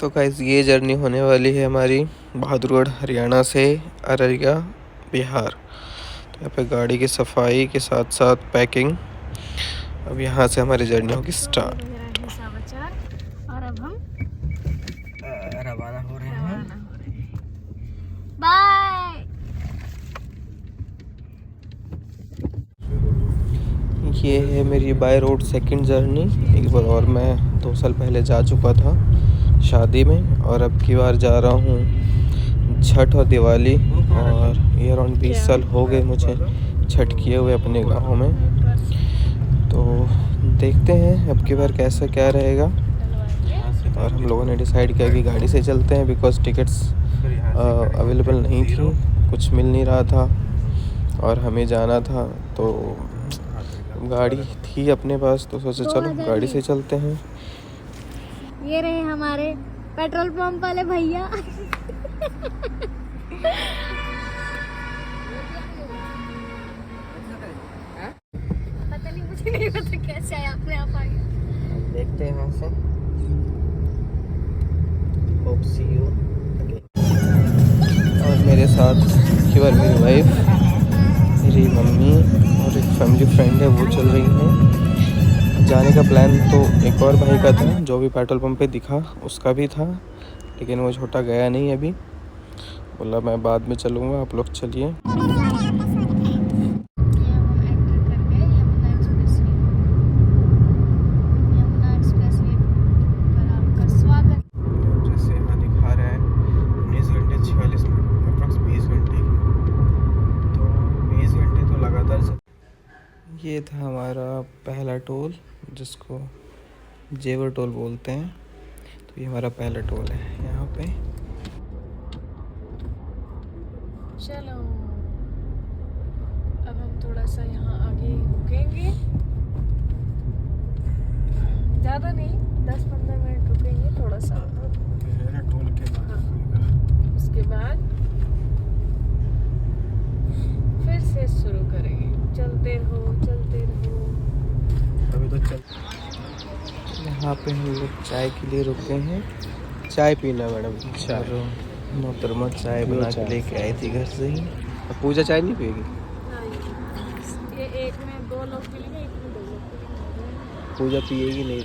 तो गाइस ये जर्नी होने वाली है हमारी बहादुरगढ़ हरियाणा से अररिया बिहार। तो यहाँ पे गाड़ी की सफाई के साथ साथ पैकिंग। अब यहाँ से हमारी जर्नी होगी स्टार्ट। और अब हम रवाना हो रहे हैं। बाय। ये है मेरी बाय रोड सेकंड जर्नी। एक बार और मैं 2 साल पहले जा चुका था शादी में, और अब की बार जा रहा हूँ छठ और दिवाली। और ये अराउंड 20 साल हो गए मुझे छठ किए हुए अपने गांव में। तो देखते हैं अब की बार कैसा क्या रहेगा। और हम लोगों ने डिसाइड किया कि गाड़ी से चलते हैं, बिकॉज टिकट्स अवेलेबल नहीं थी, कुछ मिल नहीं रहा था और हमें जाना था। तो गाड़ी थी अपने पास तो सोचे चलो गाड़ी से चलते हैं। ये रहे हमारे पेट्रोल पंप वाले भैया। पता नहीं, मुझे नहीं पता कैसे आया, अपने आप आ गया। देखते हैं यहाँ से। Hope see you again। और मेरे साथ केवल मेरी वाइफ, मेरी मम्मी और एक फैमिली फ्रेंड है, वो चल रही हैं। जाने का प्लान तो एक और भाई का था जो भी पेट्रोल पंप पे दिखा, उसका भी था, लेकिन वो छोटा गया नहीं अभी। बोला मैं बाद में चलूँगा, आप लोग चलिए। ये था हमारा पहला टोल, जिसको जेवर टोल बोलते हैं। तो ये हमारा पहला टोल है यहाँ पे। चलो अब हम थोड़ा सा यहाँ आगे रुकेंगे, ज़्यादा नहीं, 10-15 मिनट रुकेंगे थोड़ा सा। टोल के बाद उसके बाद फिर से शुरू करेंगे। चलते रहो चलते रहो। अभी तो चल। यहाँ पे हम लोग चाय के लिए रुके हैं। चाय पीना मैडम। चाय मोहतरमा चाय बना के लेके आई थी घर से ही। पूजा चाय नहीं पिएगी? ये एक में 2 लोग पिएंगे, एक में 2 लोग पिएंगे। पूजा पिएगी नहीं।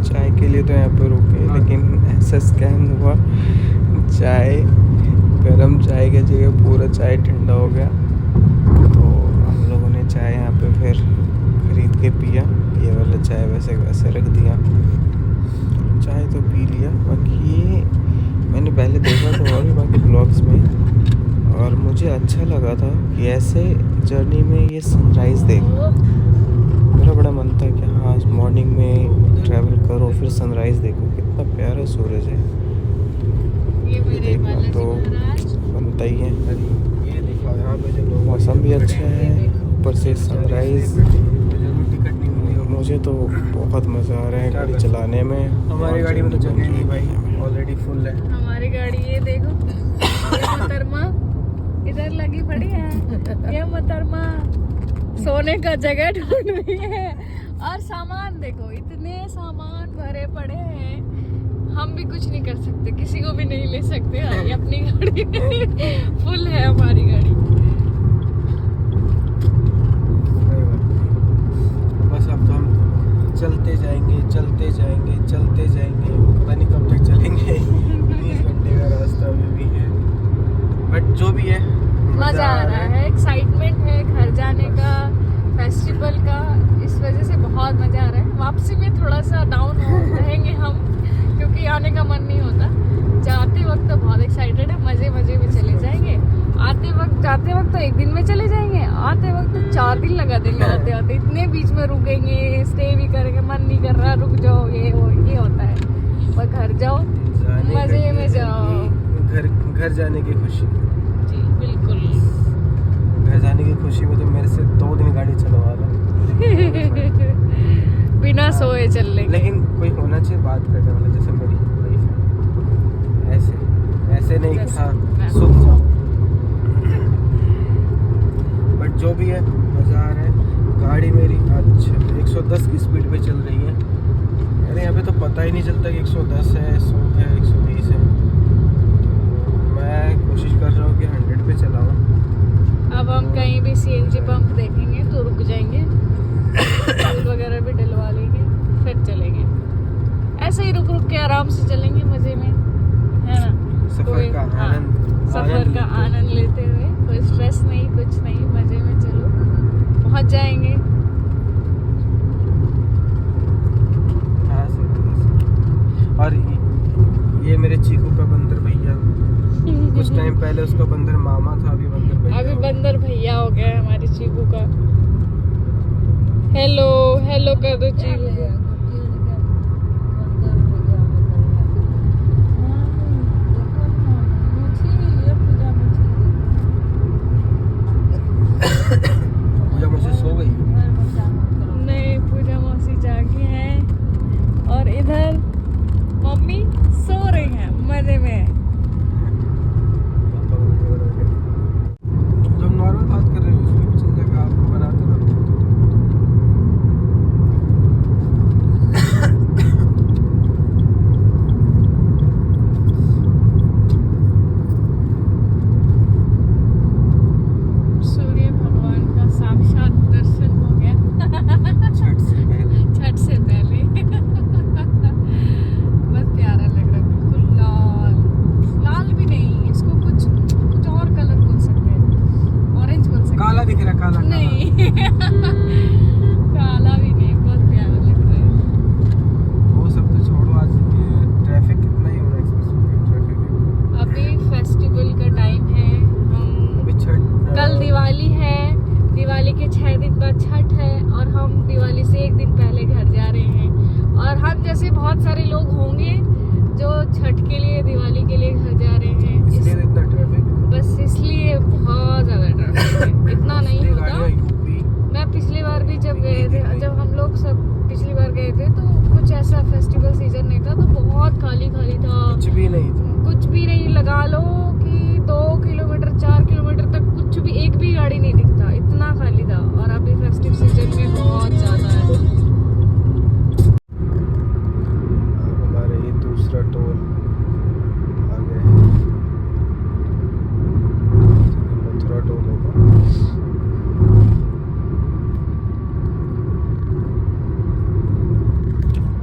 चाय के लिए तो यहाँ पे रुके, लेकिन ऐसा स्कैम हुआ, चाय गरम चाय के जगह पूरा चाय ठंडा हो गया। तो हम लोगों ने चाय यहाँ पे फिर खरीद के पिया। ये वाला चाय वैसे वैसे रख दिया, चाय तो पी लिया। बाकी ये मैंने पहले देखा था और भी बाकी ब्लॉग्स में, और मुझे अच्छा लगा था कि ऐसे जर्नी में ये सनराइज़ देखो। मेरा बड़ा मन था कि हाँ मॉर्निंग में ट्रैवल करो फिर सनराइज़ देखो, कितना प्यारा सूरज है। ये देखना तो बनता ही है। ये देखो यहाँ पे जो लोग, मौसम भी अच्छा है, ऊपर से सनराइज़। मुझे तो बहुत मज़ा आ रहा है गाड़ी चलाने में। हमारी गाड़ी में तो जगह नहीं भाई, ऑलरेडी फुल है हमारी गाड़ी। ये देखो ये मोहतरमा इधर लगी पड़ी है। ये मोहतरमा सोने का जगह ढूंढ रही है। और सामान देखो, इतने सामान भरे पड़े हैं, हम भी कुछ नहीं कर सकते, किसी को भी नहीं ले सकते। ये अपनी गाड़ी फुल है हमारी गाड़ी। बस अब तो हम चलते जाएंगे चलते जाएंगे चलते जाएंगे, पता नहीं कब तक चलेंगे। 20 घंटे का रास्ता अभी भी है, बट जो भी है मजा आ रहा है, एक्साइटमेंट है घर जाने का, फेस्टिवल का। इस वजह से बहुत मजा आ रहा है। वापसी में थोड़ा सा डाउन रहेंगे हम, क्योंकि आने का मन नहीं होता। जाते वक्त तो बहुत एक्साइटेड है, मजे मजे में चले जाएंगे। जाते वक्त तो 1 दिन में चले जाएंगे, आते वक्त तो 4 दिन लगा देंगे आते आते। इतने बीच में रुकेंगे, स्टे भी करेंगे, मन नहीं कर रहा रुक जाओ, ये होता है। पर घर जाओ, मजे में जाओ। घर जाने की खुशी। जी बिल्कुल। घर जाने की खुशी में तो मेरे से 2 दिन गाड़ी चलवा लो। बिना सोए चल लेंगे। लेकिन कोई होना चाहिए बात करने वाला, जैसे मेरी वाइफ है। ऐसे नहीं कि हाँ सुख जाओ। बट जो भी है मज़ा आ रहा है। गाड़ी मेरी आज 110 की स्पीड पे चल रही है। पता ही नहीं चलता कि 110 है, 100 है, 120 है। तो मैं कोशिश कर रहा हूँ कि 100 पे चलाऊँ। अब हम कहीं भी सीएनजी पंप देखेंगे तो रुक जाएंगे, तेल वगैरह भी डलवा लेंगे, फिर चलेंगे। ऐसे ही रुक रुक के आराम से चलेंगे, मजे में, है ना। सफर का आनंद, सफर का आनंद लेते हुए, कोई स्ट्रेस नहीं, कुछ नहीं, मजे में चलो, पहुंच जाएंगे। हाँ और ये मेरे चीकू का बंदर भैया, कुछ टाइम पहले उसका बंदर मामा था, अभी बंदर भैया। अभी बंदर भैया हो गया है हमारे चीकू का। हेलो हेलो कर दो चीकू को। पूजा मुझसे सो गई। नहीं, पूजा मौसी जागी है और इधर मम्मी सो रही हैं, मजे में। जब नॉर्मल बात कर रहे हो उसमें भी चल जाएगा, आप बनाते ना। सूर्य भगवान का साक्षात दर्शन हो गया छठ से पहले। बहुत प्यारा लग रहा है, बिल्कुल लाल लाल भी नहीं, इसको कुछ कुछ और कलर बोल सकते हैं, ऑरेंज बोल सकते हैं। काला दिख रहा, काला नहीं काला भी नहीं, बहुत प्यारा लग रहा है। वो सब तो छोड़ो, आज ये ट्रैफिक कितना ही हो रहा है एक्सप्रेस में, ट्रैफिक। अभी फेस्टिवल का टाइम है, हम अभी छठ, कल दिवाली है, दिवाली के 6 दिन बाद छठ है और हम दिवाली से 1 दिन पहले घर जा रहे हैं। और हम जैसे बहुत सारे लोग होंगे जो छठ के लिए, दिवाली के लिए घर जा रहे हैं, इसलिए तो इतना ट्रैफिक है। बस इसलिए बहुत ज़्यादा ट्रैफिक है। इतना नहीं इसलिए होता। गाड़ियाँ यूपी, मैं पिछली बार भी जब गए थे, जब हम लोग सब पिछली बार गए थे तो कुछ ऐसा फेस्टिवल सीजन नहीं था, तो बहुत खाली खाली था, कुछ भी नहीं था। कुछ भी नहीं। लगा लो कि 2 किलोमीटर 4 किलोमीटर तक कुछ भी, एक भी गाड़ी नहीं दिखता, इतना खाली था। और अभी फेस्टिव सीजन में बहुत ज़्यादा है। अब हमारे ये दूसरा टोल आ गया है, मथुरा टोल होगा।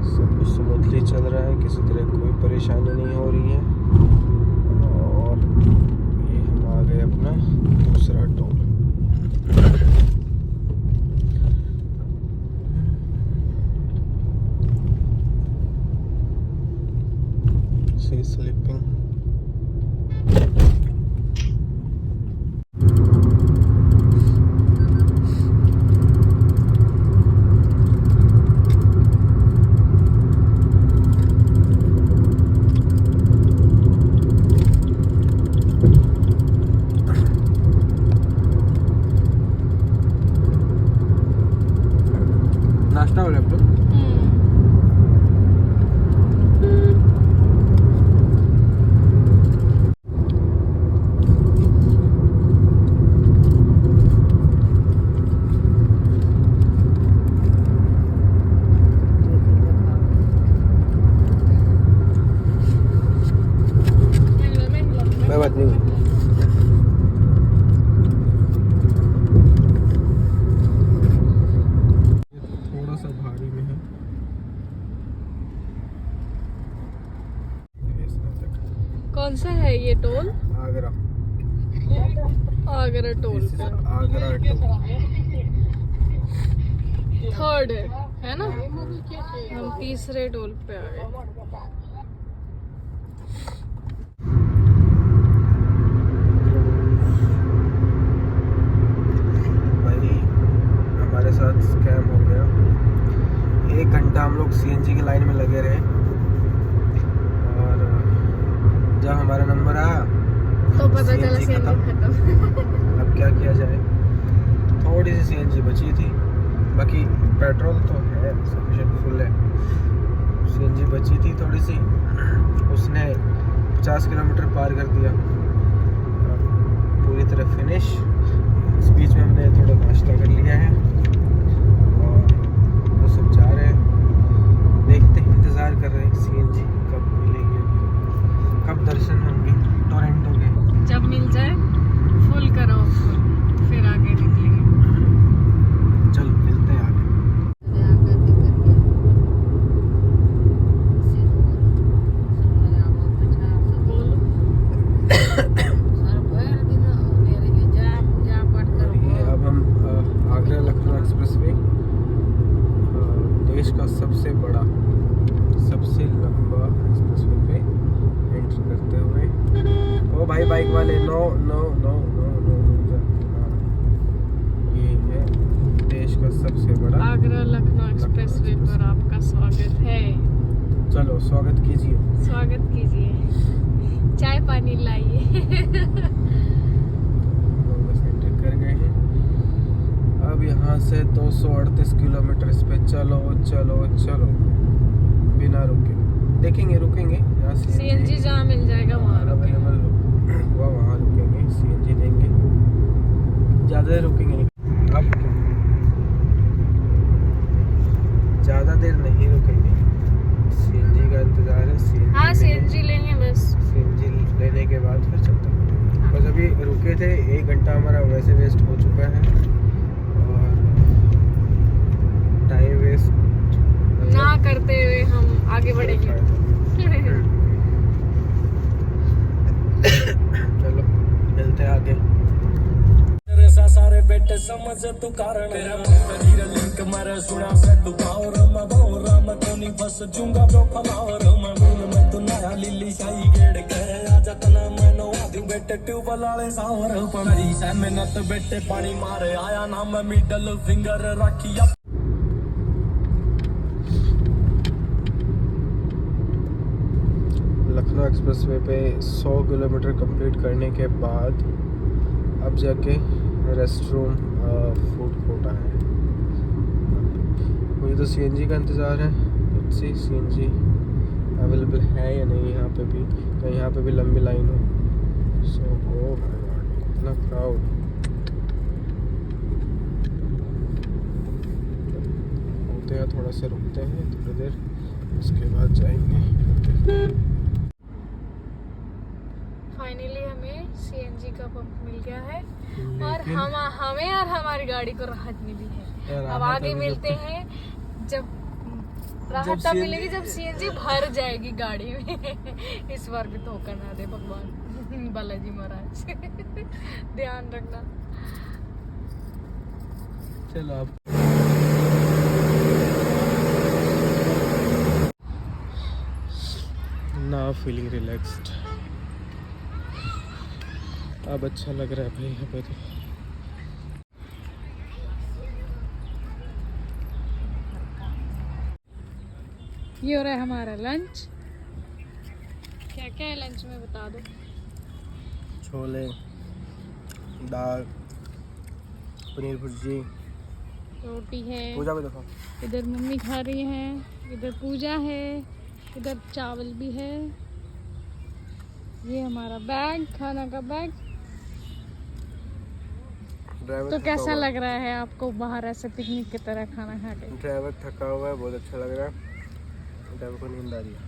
सब कुछ स्मूथली चल रहा है, किसी तरह कोई परेशानी नहीं हो रही है। और ये हम आ गए अपना दूसरा टोल। सी स्लीपिंग। नाश्ता हो रहा है आप लोग? मैं बात नहीं हुई। थोड़ा सा भारी में है। कौन सा है ये toll? Agra. Agra toll This is पे आगरा टोल। 3rd है ना। हम 3रे टोल पे आ गए। भाई हमारे साथ स्कैम हो गया। 1 घंटा हम लोग सीएनजी की लाइन में लगे रहे और जब हमारा नंबर आया तो पता चला CNG सीएनजी खत्म। अब क्या किया जाए। थोड़ी सी सीएनजी बची थी, बाकी पेट्रोल तो है सफिशिएंट फुल है। सीएनजी बची थी थोड़ी सी, उसने 50 किलोमीटर पार कर दिया, पूरी तरह फिनिश। इस बीच में हमने थोड़ा नाश्ता कर लिया है और वो सब जा रहे हैं, देखते हैं, इंतज़ार कर रहे हैं सबसे बड़ा, सबसे लंबा एक्सप्रेसवे पे एंटर करते हुए। ओ भाई बाइक वाले, no no no no no, ये है देश का सबसे बड़ा आगरा लखनऊ एक्सप्रेसवे पर आपका स्वागत है। चलो स्वागत कीजिए। स्वागत कीजिए, चाय पानी लाइए। लोग बस एंटर कर गए हैं। अब यहाँ से 238 किलोमीटर इस पे चलो चलो चलो बिना रुके। देखेंगे, रुकेंगे यहाँ सीएनजी जहाँ मिल जाएगा वहाँ अवेलेबल हुआ, वहाँ रुकेंगे, सीएनजी लेंगे, ज़्यादा देर रुकेंगे नहीं। अब ज़्यादा देर नहीं रुकेंगे, सीएनजी का इंतज़ार है। हाँ सीएनजी लेंगे बस। सीएनजी लेने के बाद फिर चलते हैं। बस अभी रुके थे, 1 घंटा हमारा वैसे वेस्ट हो चुका है और टाइम वेस्ट ना करते हुए हम आगे बढ़ेंगे। चलो मिलते हैं आगे। सारे बेटे समझ तू कारण हीरा लिंक मारे सुना से तू पावर राम को नहीं फंस जूंगा जो फलावर मैं तू नया लिली शाही गेड़ के आजा तना मैनो आदि बेटे ट्यूबल वाले सावर पड़ी से मेहनत बेटे पानी मारे आया ना मैं मिडल फिंगर रखी। लखनऊ एक्सप्रेसवे पे 100 किलोमीटर कंप्लीट करने के बाद अब जाके रेस्ट रूम फूड कोर्ट आए हैं। मुझे तो सीएनजी का इंतज़ार है, सी सीएनजी अवेलेबल है या नहीं यहाँ पे भी, कहीं यहाँ पे भी लंबी लाइन हो। सो ओ माय गॉड इतना क्राउड। होते हैं थोड़ा सा रुकते हैं थोड़ी देर, उसके बाद जाएंगे। फाइनली हमें सीएनजी का पंप मिल गया है और हमें और हमारी गाड़ी को राहत मिली है। अब आगे मिलते हैं जब राहत तब मिलेगी जब सीएनजी भर जाएगी गाड़ी में। इस बार भी धोखा ना दे भगवान, बालाजी महाराज। ध्यान रखना। चलो अब नाउ फीलिंग रिलैक्स्ड। अब अच्छा लग रहा है भाई यहाँ पे तो। ये हो रहा है हमारा लंच। क्या क्या है लंच में बता दो। छोले, दाल, पनीर भुर्जी, रोटी है, पूजा को देखो, इधर मम्मी खा रही हैं, इधर पूजा है, इधर चावल भी है। ये हमारा बैग, खाना का बैग। ड्राइवर तो थका कैसा हुआ लग रहा है आपको बाहर ऐसे पिकनिक की तरह खाना खा के? ड्राइवर थका हुआ है, बहुत अच्छा लग रहा है। ड्राइवर को नींद आ रही है।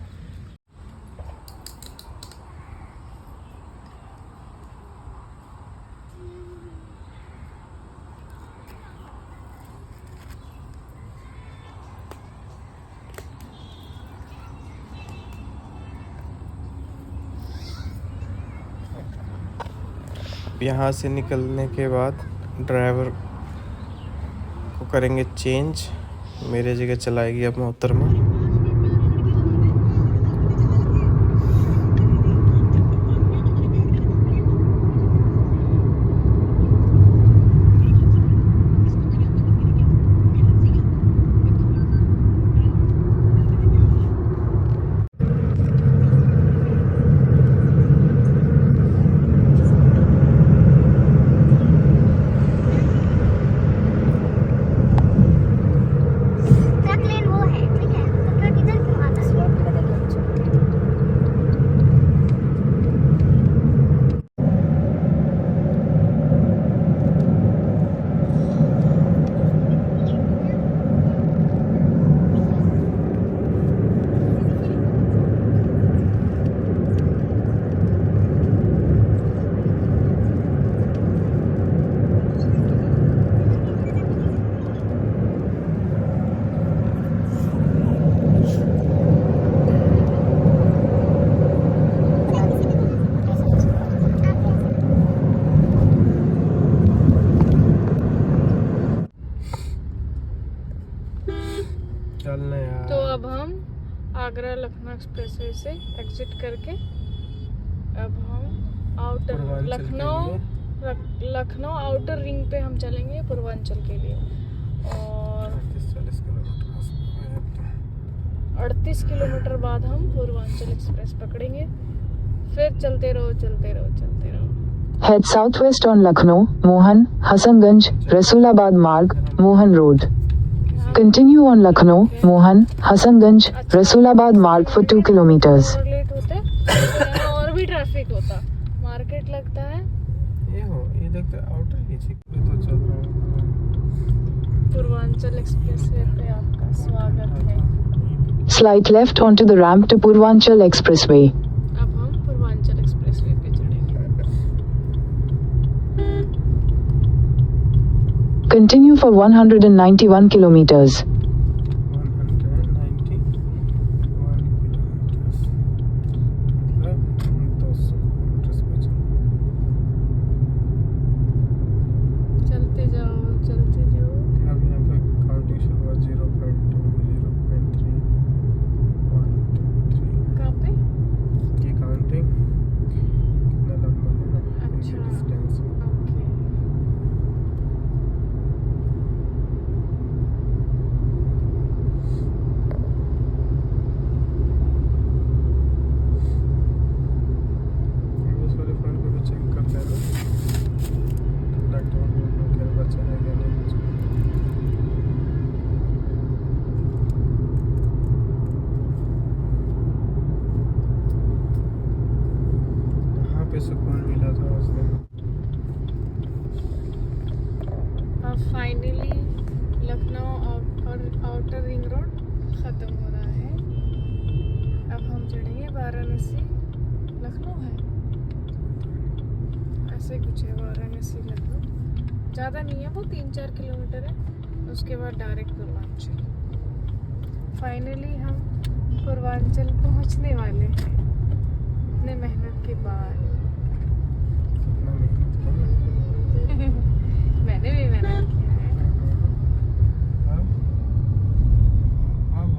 यहाँ से निकलने के बाद ड्राइवर को करेंगे चेंज, मेरे जगह चलाएगी अब मोहतरमा। अब हम आगरा लखनऊ एक्सप्रेसवे से एग्जिट करके अब हम आउटर पूर्वांचल के लखनऊ आउटर रिंग पे हम चलेंगे पूर्वांचल के लिए। और 38 किलोमीटर बाद हम पूर्वांचल एक्सप्रेस पकड़ेंगे। फिर चलते रहो चलते रहो चलते रहो। Head southwest on Lucknow, Mohan, Hasanganj, Rasulabad Marg, Mohan Road. Continue on Lucknow, Mohan, Hasanganj, Rasulabad Marg for 2 kilometers. और लेट होते तो यहाँ और भी ट्रैफिक होता, मार्केट लगता है। ये देखते आउटर नीचे तो चल रहा है। पूर्वांचल एक्सप्रेसवे पे आपका स्वागत है। Slight left onto the ramp to Purvanchal Expressway. अब हम पूर्वांचल एक्सप्रेसवे पे चढ़ेंगे। Continue for 191 kilometers. 191 किलोमीटर मतलब 200 किलोमीटर पे चलते जाओ चलते जाओ। अब यहाँ पे काउंटिंग शुरू हुआ 0.2 0.3 1 2 3 कहाँ पे? ये काउंटिंग कितना लंबा है ना अच्छा। ये डिस्टेंस ओके। इंग्लिश वाले फोन पे भी चेक करते हैं ना लैपटॉप में क्या बचा है क्या नहीं बचा यहाँ पे सुकून मिला था उस दिन। अब finally Lucknow outer ring road ख़त्म हो रहा है। अब हम चढ़ेंगे वाराणसी। लखनऊ है ऐसे कुछ है, वाराणसी लखनऊ ज़्यादा नहीं है, वो 3-4 किलोमीटर है। उसके बाद डायरेक्ट पूर्वांचल। फाइनली हम पूर्वांचल पहुंचने वाले हैं इतने मेहनत के बाद। कितना मेहनत किया मैंने भी मेहनत किया है। अब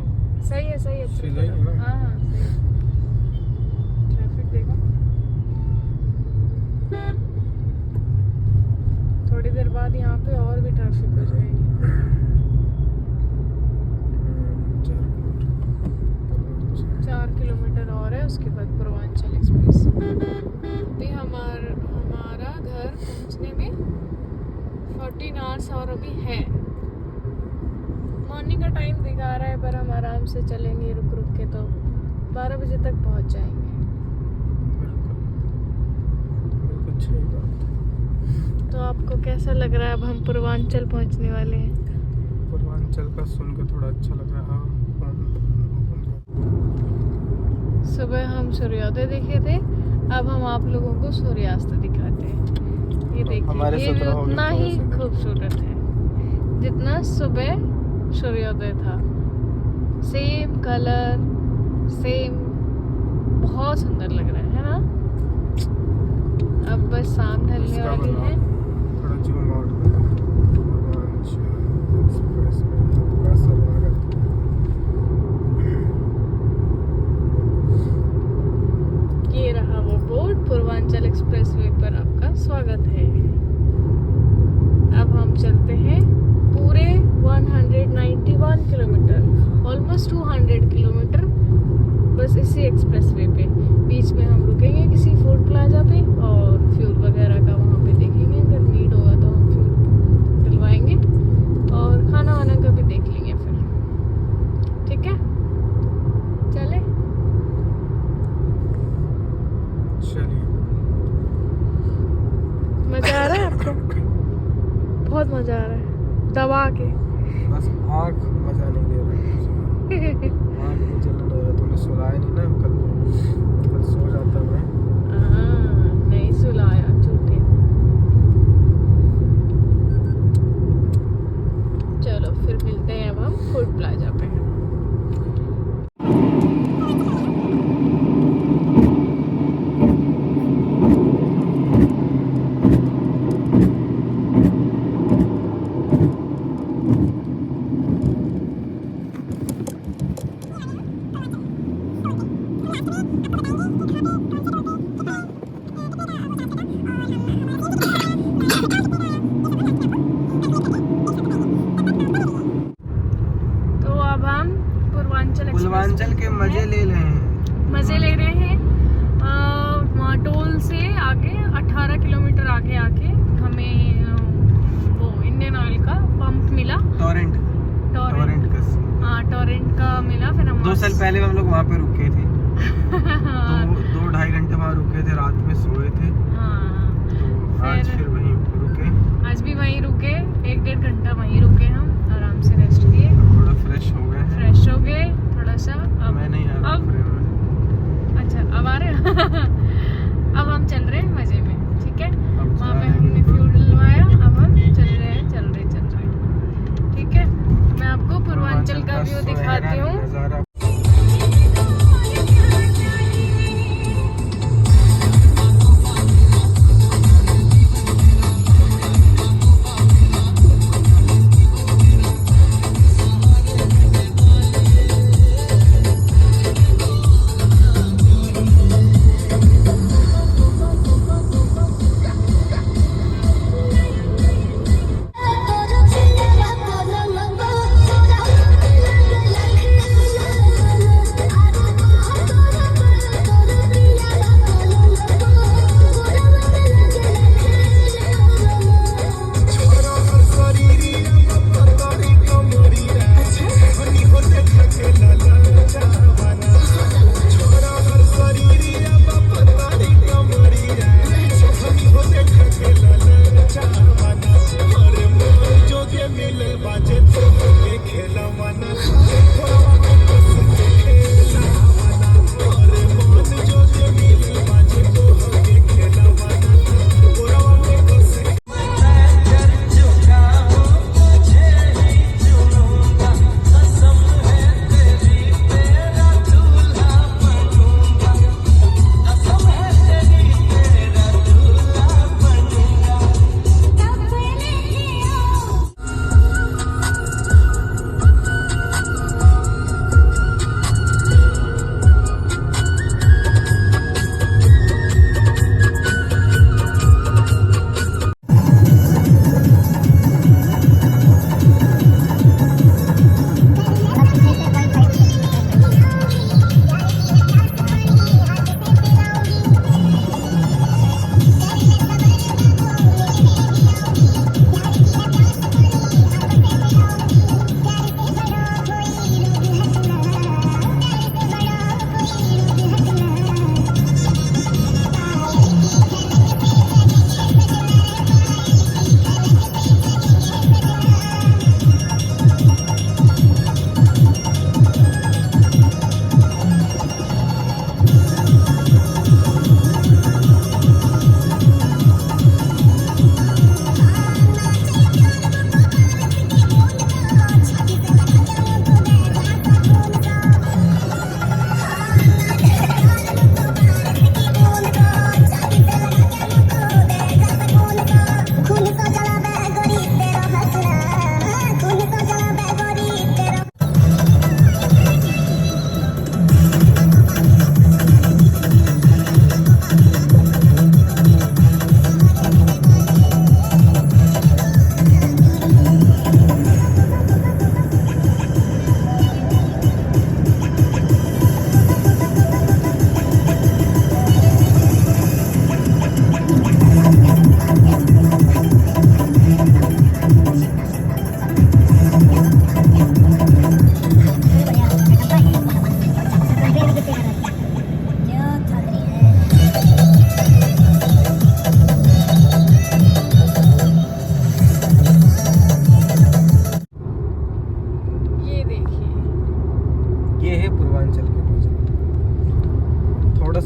सही है सही है। सीधा ही है ना? हाँ हाँ सही है। ट्रैफिक देखो, थोड़ी देर बाद यहाँ पे और भी ट्रैफिक हो जाएगी। 4 किलोमीटर और है, उसके बाद पूर्वांचल एक्सप्रेस। अभी हमारा घर पहुँचने में 14 आवर्स और अभी है। मॉर्निंग का टाइम दिखा रहा है पर हम आराम से चलेंगे रुक रुक के तो 12 बजे तक पहुँच जाएंगे। बिल्कुल सही बात। तो आपको कैसा लग रहा है? अब हम पूर्वांचल पहुँचने वाले हैं। पूर्वांचल का सुन के थोड़ा अच्छा लग रहा है। सुबह हम सूर्योदय देखे थे, अब हम आप लोगों को सूर्यास्त दिखाते हैं। ये हमारे देखिए, ये से भी तो उतना ही थोड़ा सा खूबसूरत है जितना सुबह सूर्योदय था। सेम कलर, सेम, बहुत सुंदर लग रहा है ना। अब बस शाम ढलने वाली है। थोड़ा जूम आउट कर दो। पूर्वांचल एक्सप्रेस में आपका स्वागत। ये रहा वो बोर्ड, पूर्वांचल एक्सप्रेसवे पर आपका स्वागत है। अब हम चलते हैं पूरे 191 किलोमीटर, ऑलमोस्ट 200 किलोमीटर बस इसी एक्सप्रेसवे पे। बीच में हम रुकेंगे किसी फूड प्लाजा पे और फ्यूल वगैरह का वहाँ पे देखेंगे। अगर नीड होगा तो हम फ्यूल डलवाएंगे और खाना वाना का भी देख लेंगे फिर। ठीक है, चले। चलिए, मज़ा आ रहा है आपको? बहुत मज़ा आ रहा है, दबा के। बस आँख मजा नहीं दे रहा है। आँख में जलन हो रहा है। तुमने सुलाया नहीं ना कल सो जाता मैं। नहीं सुलाया, झूठे। चलो फिर मिलते हैं अब हम फूड प्लाजा पे। पूर्वांचल के मजे ले रहे हैं। मजे ले रहे हैं। वहाँ टोल से आगे 18 किलोमीटर आगे आके हमें वो इंडियन ऑयल का पंप मिला। टोरेंट हाँ टोरेंट का मिला। फिर हम 2 साल पहले हम लोग वहाँ पे रुके थे। 2-2.5 घंटे वहाँ रुके थे, रात में सोए थे। हाँ तो आज फिर वहीं रुके। आज भी वहीं रुके, 1-1.5 घंटा वहीं रुके हम, आराम से रेस्ट किए, थोड़ा फ्रेश हो गए थोड़ा सा। अब मैं नहीं आ रहा अब फ्रेम में। अच्छा अब आ रहे हैं। अब हम चल रहे हैं मजे में, ठीक है। अब वहाँ पे जा रहे हमने हैं। फ्यूल डलवाया, अब हम चल रहे हैं, ठीक है। मैं आपको पूर्वांचल का व्यू दिखाती हूँ। नज़ारा।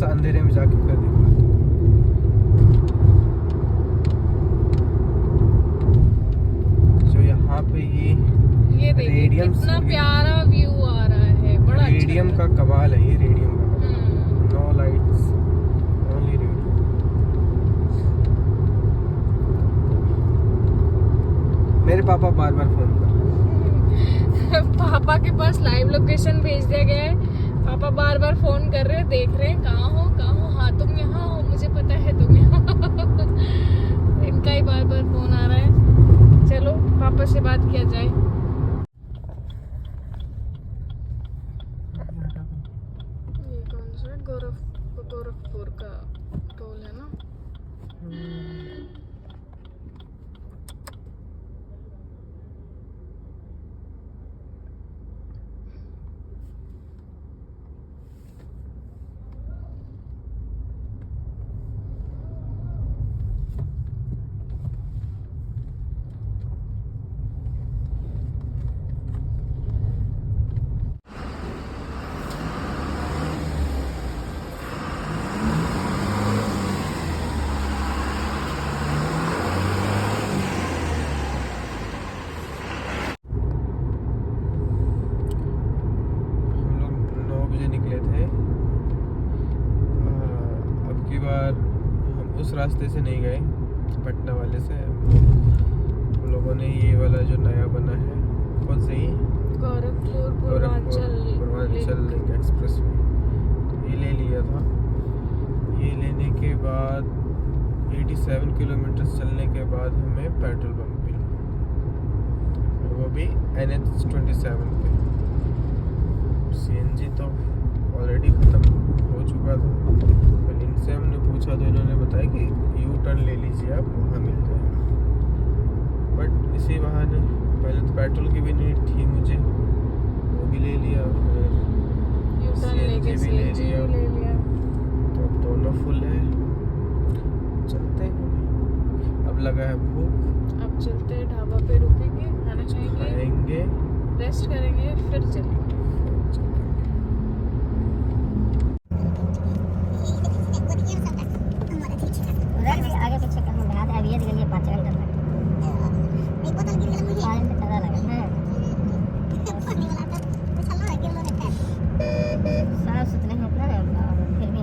अंधेरे में जाके फिर दिखा। जो यहाँ पे ये देखिए रेडियम कितना प्यारा व्यू आ रहा है, बड़ा रेडियम अच्छा का कमाल है ये, रेडियम का नो लाइट्स ओनली रेडियम। मेरे पापा बार बार फोन कर रहे हैं। पापा के पास लाइव लोकेशन भेज दिया गया है, पापा बार बार फोन कर रहे हैं, देख रहे हैं कहाँ हो, हाँ तुम यहाँ हो, मुझे पता है तुम यहाँ इनका ही बार बार फोन आ रहा है। चलो पापा से बात किया जाए। गोरखपुर का टोल है ना। हम लोग 9 बजे निकले थे। अब की बार हम उस रास्ते से नहीं गए, पटना वाले से। हम लोगों ने ये वाला जो नया बना है, कौन से ही गोरखपुर पूर्वांचल लिंक एक्सप्रेस में, तो ये ले लिया था। ये लेने के बाद 87 किलोमीटर चलने के बाद हमें पेट्रोल पंप मिला, और वो भी NH27 पे। CNG तो ऑलरेडी ख़त्म हो चुका था, पर इनसे हमने पूछा तो इन्होंने बताया कि यू टर्न ले लीजिए आप, वहाँ मिल जाएगा। बट इसी बहाने पहले तो पेट्रोल की भी नीड थी मुझे, वो भी ले लिया, फिर CNG भी ले लिया, तो अब दोनों फुल है। चलते हैं, अब लगा है भूख, अब चलते हैं, ढाबा पे रुकेंगे, खाना खाएंगे, खाएंगे, रेस्ट करेंगे, फिर चलेंगे। आगे पीछे कहीं बना दे, अब ये जगह 5 घंटा लगा। एक बोतल गिर गया मुझे, पानी में चला लगा है पानी वाला तो चलो है गिर लो रहता है, साफ सुथरे हैं उतना और फिर भी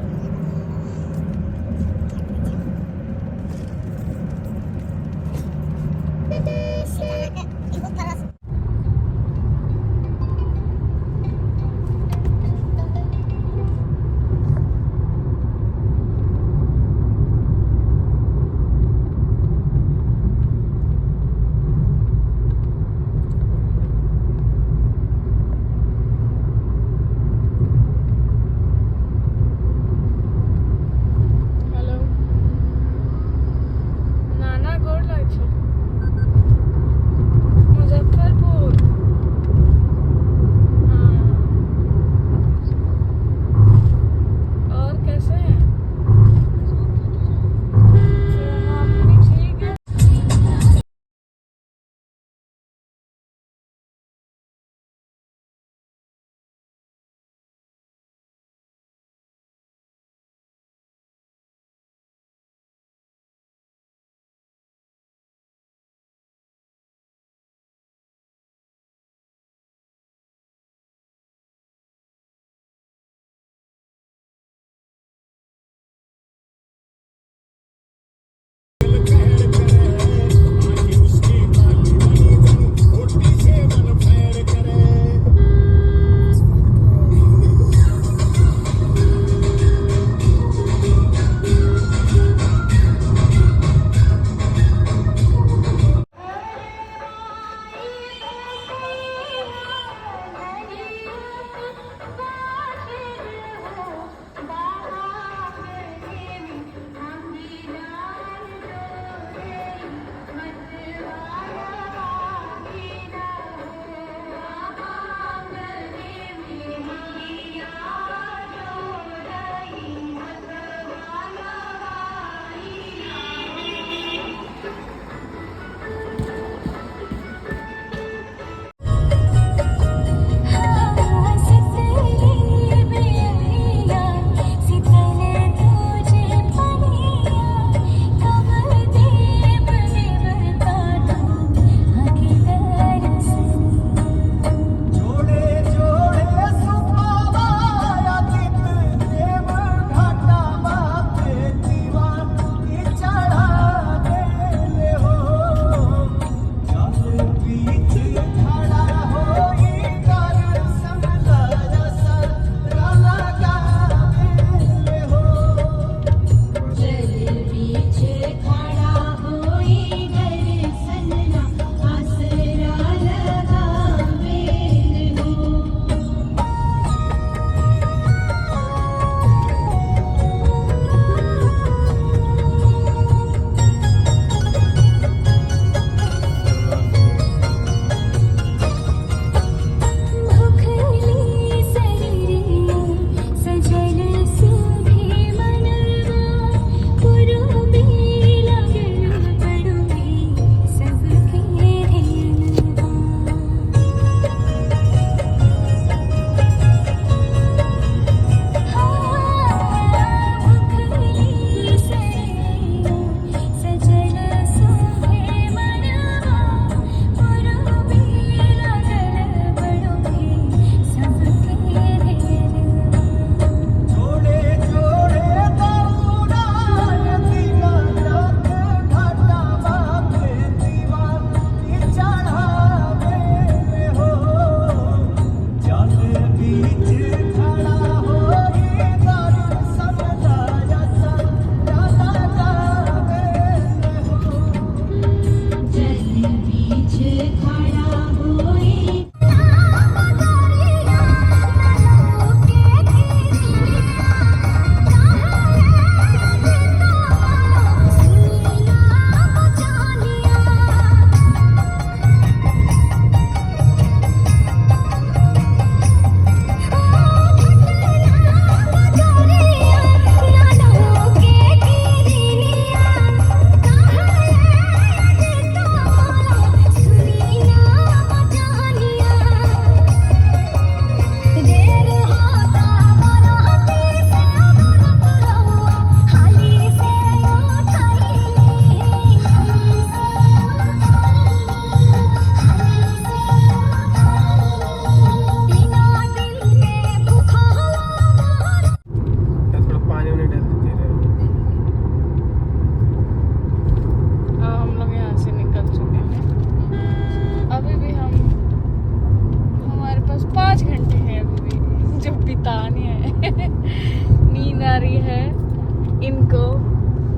रही है इनको।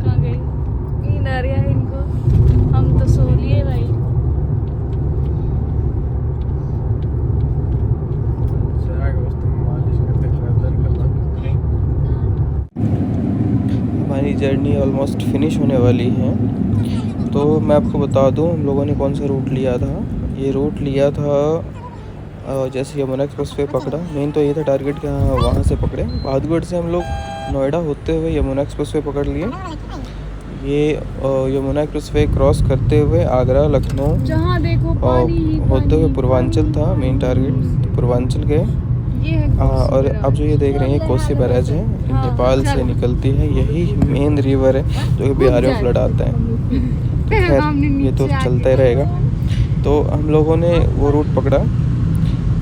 कहाँ गई? नींद आ रही है इनको, हम तो सो लिए भाई। हमारी जर्नी ऑलमोस्ट फिनिश होने वाली है। तो मैं आपको बता दूं हम लोगों ने कौन सा रूट लिया था। ये रूट लिया था जैसे यमुना एक्सप्रेसवे पकड़ा, मेन तो ये था टारगेट कि हाँ वहाँ से पकड़े। बहादुरगढ़ से हम लोग नोएडा होते हुए यमुना एक्सप्रेसवे पकड़ लिए। ये यमुना एक्सप्रेसवे क्रॉस करते हुए आगरा, लखनऊ जहाँ देखो पानी ही होते हुए पानी। पूर्वांचल था मेन टारगेट। पूर्वांचल गए। ये है और अब जो ये देख रहे हैं ये कोसी बैराज है, नेपाल से निकलती है। यही मेन रिवर है जो कि बिहार में फ्लड आता है। खैर ये तो चलता ही रहेगा। तो हम लोगों ने वो रूट पकड़ा,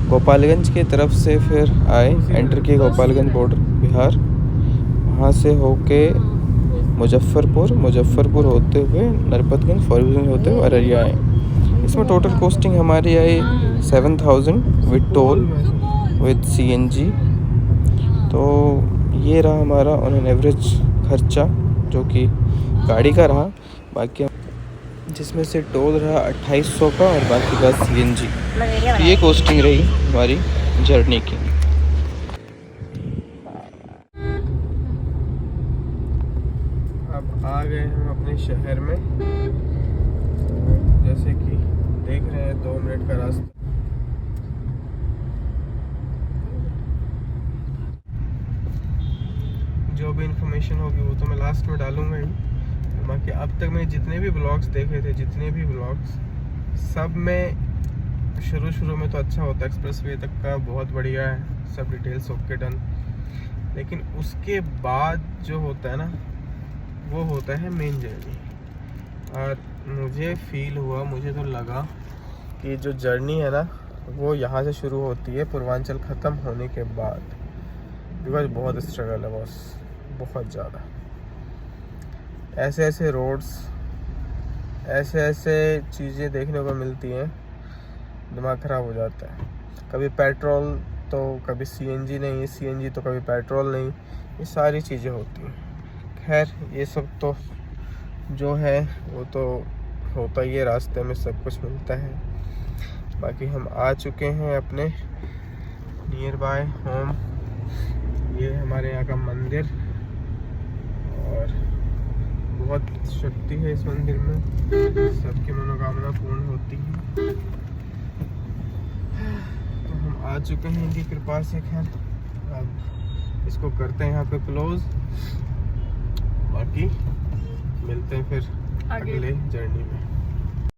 गोपालगंज की तरफ से फिर आए, एंटर किए गोपालगंज बॉर्डर बिहार। वहाँ से होके मुजफ्फरपुर होते हुए नरपतगंज, फॉरबिसगंज होते हुए अररिया आए। इसमें टोटल कॉस्टिंग हमारी आई 7000 विद टोल विद CNG। तो ये रहा हमारा ऑन एन एवरेज खर्चा जो कि गाड़ी का रहा, बाकी जिसमें से टोल रहा 2800 का और बाकी का CNG। तो ये कॉस्टिंग रही हमारी जर्नी की। अब आ गए हम अपने शहर में। जैसे कि देख रहे हैं 2 मिनट का रास्ता। जो भी इंफॉर्मेशन होगी वो तो मैं लास्ट में डालूंगा ही। बाकी अब तक मैंने जितने भी ब्लॉग्स देखे थे, सब में शुरू में तो अच्छा होता है, एक्सप्रेसवे तक का बहुत बढ़िया है, सब डिटेल्स ओके डन। लेकिन उसके बाद जो होता है ना वो होता है मेन जर्नी। और मुझे तो लगा कि जो जर्नी है ना वो यहाँ से शुरू होती है पूर्वांचल ख़त्म होने के बाद। बिकॉज बहुत स्ट्रगल है बॉस, बहुत ज़्यादा। ऐसे रोड्स, ऐसे चीज़ें देखने को मिलती हैं, दिमाग ख़राब हो जाता है। कभी पेट्रोल तो कभी CNG नहीं, CNG तो कभी पेट्रोल नहीं, ये सारी चीज़ें होती हैं। खैर ये सब तो जो है वो तो होता ही है, रास्ते में सब कुछ मिलता है। बाकी हम आ चुके हैं अपने नियर बाय होम। ये हमारे यहाँ का मंदिर और बहुत शक्ति है इस मंदिर में, सबकी मनोकामना पूर्ण होती है। तो हम आ चुके हैं इनकी कृपा से। खैर अब इसको करते हैं यहाँ पे क्लोज। बाकी मिलते हैं फिर अगले जर्नी में।